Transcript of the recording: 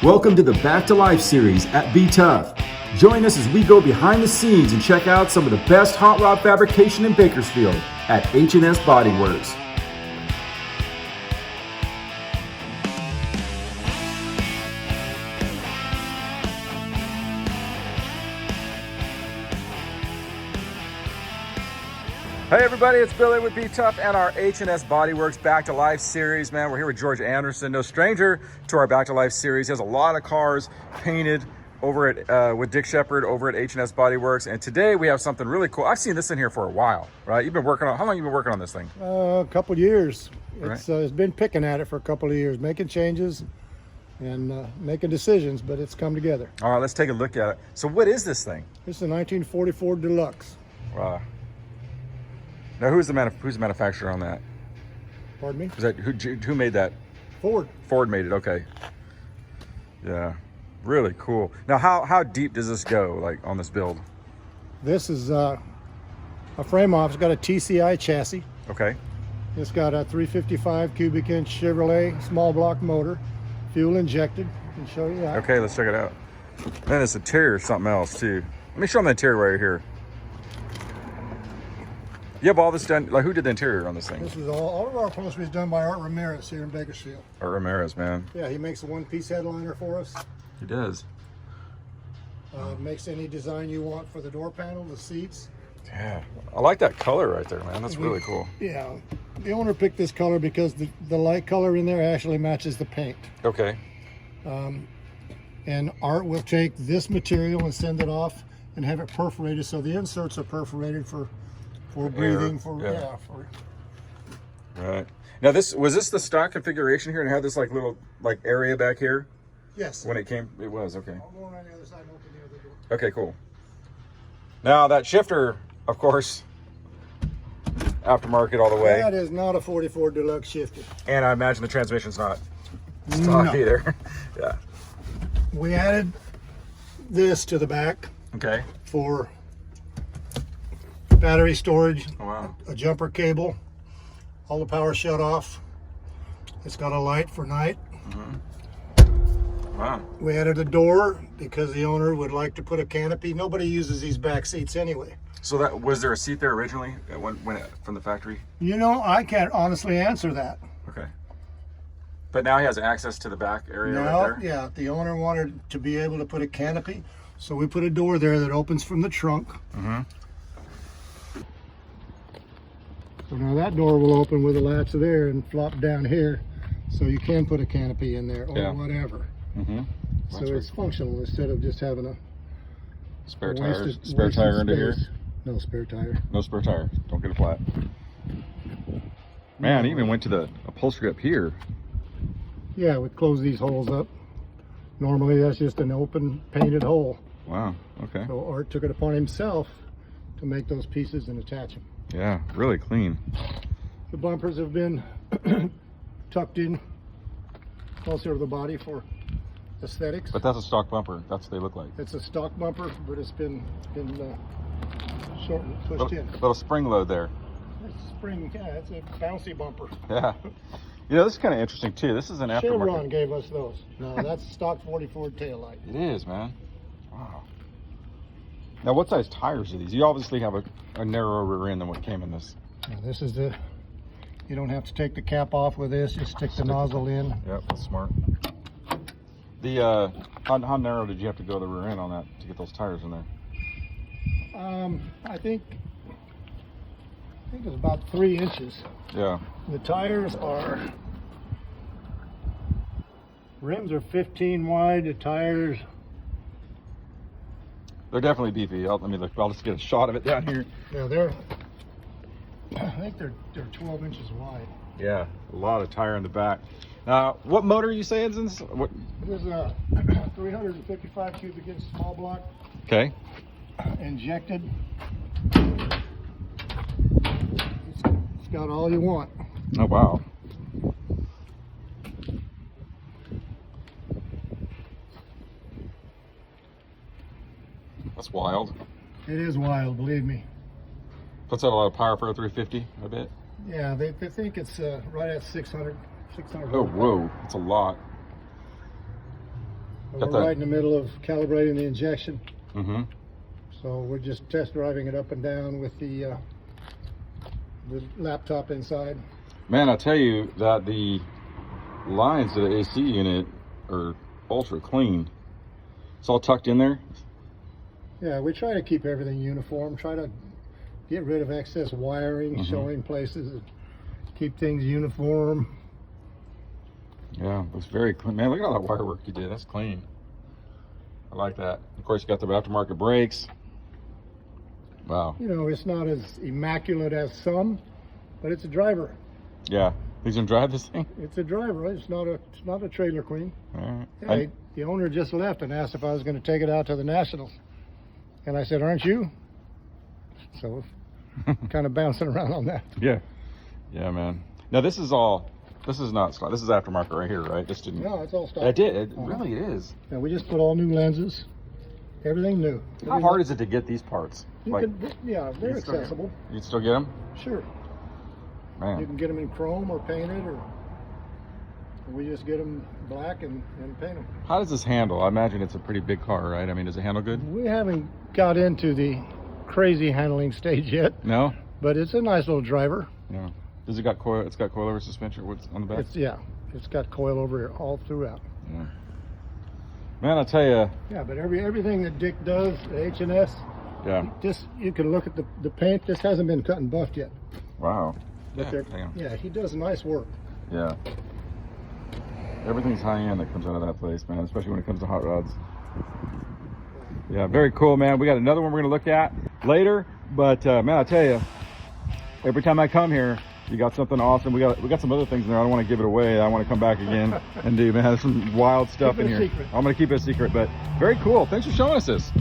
Welcome to the Back to Life series at BTUFF. Join us as we go behind the scenes and check out some of the best hot rod fabrication in Bakersfield at H&S Body Works. Hey everybody, it's Billy with BTUFF and our H&S Body Works Back to Life series. Man, we're here with George Anderson, no stranger to our Back to Life series. He has a lot of cars painted over at with Dick Shepherd over at H&S Body Works, and today we have something really cool. I've seen this in here for a while, right? You've been working on, how long have you been working on this thing? A couple years. Right. It's been picking at it for a couple of years, making changes and making decisions, but it's come together. All right, let's take a look at it. So what is this thing? This is a 1940 Ford DeLuxe. Wow. Now, who's the manufacturer on that? Pardon me? Is that who made that? Ford. Ford made it. Okay. Yeah, really cool. Now, how deep does this go, like on this build? This is a frame off. It's got a TCI chassis. Okay. It's got a 355 cubic inch Chevrolet small block motor, fuel injected. I can show you that. Okay, let's check it out. Then this interior is something else too. Let me show them the interior right here. You have all this done, like who did the interior on this thing? This is all of our upholstery is done by Art Ramirez here in Bakersfield. Art Ramirez, man. Yeah, he makes a one-piece headliner for us. He does. Makes any design you want for the door panel, the seats. Yeah, I like that color right there, man. That's really cool. Yeah, the owner picked this color because the light color in there actually matches the paint. Okay. And Art will take this material and send it off and have it perforated, so the inserts are perforated for breathing, Right. Now was this the stock configuration here and had this like little area back here? Yes. When it came, it was, okay. I'll go around the other side and open the other door. Okay, cool. Now that shifter, of course, aftermarket all the way. That is not a 44 DeLuxe shifter. And I imagine the transmission's not stock either. Yeah. We added this to the back. Okay. For battery storage. Oh, wow. A jumper cable, all the power shut off. It's got a light for night. Mm-hmm. Wow. We added a door because the owner would like to put a canopy. Nobody uses these back seats anyway. So that was there a seat there originally from the factory? You know, I can't honestly answer that. Okay. But now he has access to the back area Now, right there? yeah, the owner wanted to be able to put a canopy, so we put a door there that opens from the trunk. Mm-hmm. So now that door will open with a latch there and flop down here, so you can put a canopy in there or whatever. Mm-hmm. So it's functional instead of just having a spare wasted tire under here. No spare tire. No spare tire. Don't get a flat. Man, he even went to the upholstery up here. Yeah, we close these holes up. Normally that's just an open painted hole. Wow. Okay. So Art took it upon himself to make those pieces and attach them. Yeah, really clean. The bumpers have been tucked in closer to the body for aesthetics. But that's a stock bumper. That's what they look like. It's a stock bumper, but it's been shortened, pushed in. Little spring load there. It's a spring, yeah, it's a bouncy bumper. Yeah. You know, this is kind of interesting too. This is an aftermarket. Chevron gave us those. No, that's stock 40 Ford taillight. It is, man. Wow. Now, what size tires are these? You obviously have a narrower rear end than what came in this. Now, this is you don't have to take the cap off with this, just stick the nozzle in. Yep, that's smart. The how narrow did you have to go the rear end on that to get those tires in there? I think it's about 3 inches. Yeah. The tires rims are 15 wide. The tires, they're definitely beefy. Let me look. I'll just get a shot of it down here. yeah, I think they're 12 inches wide. Yeah, a lot of tire in the back. Now, what motor are you saying is in this? What? This is a 355 cubic inch small block. Okay. Injected. It's got all you want. Oh, wow. That's wild. It is wild, believe me. Puts out a lot of power for a 350, I bet. Yeah, they think it's right at 600. Oh, whoa, that's a lot. We're right in the middle of calibrating the injection. Mm-hmm. So we're just test driving it up and down with the laptop inside. Man, I'll tell you that the lines to the AC unit are ultra clean. It's all tucked in there. Yeah, we try to keep everything uniform, try to get rid of excess wiring, showing places, keep things uniform. Yeah, looks very clean. Man, look at all that wire work you did. That's clean. I like that. Of course, you got the aftermarket brakes. Wow. You know, it's not as immaculate as some, but it's a driver. Yeah. He's gonna drive this thing? It's a driver. It's not a trailer queen. All Yeah, right. the owner just left and asked if I was going to take it out to the Nationals. And I said, aren't you? So kind of bouncing around on that. Yeah. Yeah, man. Now this is not Scott. This is aftermarket right here, right? This didn't. No, it's all stock. I did. It really is. And we just put all new lenses. Everything new. How hard is it to get these parts? Yeah, they're accessible. You'd still get them? Sure. Man. You can get them in chrome or painted, or we just get them black and paint them. How does this handle? I imagine it's a pretty big car, right? I mean, does it handle good? We haven't got into the crazy handling stage yet. No? But it's a nice little driver. Yeah. Does it got coil? It's got coilover suspension. What's on the back? It's got coil over here all throughout. Yeah. Man, I'll tell you. Yeah, but everything that Dick does, H&S. Yeah. You can look at the paint. This hasn't been cut and buffed yet. Wow. But yeah, he does nice work. Yeah. Everything's high end that comes out of that place, man, especially when it comes to hot rods. Yeah, very cool, man. We got another one we're gonna look at later, but man, I'll tell you, every time I come here, you got something awesome. We got some other things in there. I don't want to give it away. I want to come back again and do, man, there's some wild stuff in here. I'm gonna keep it a secret, but very cool. Thanks for showing us this.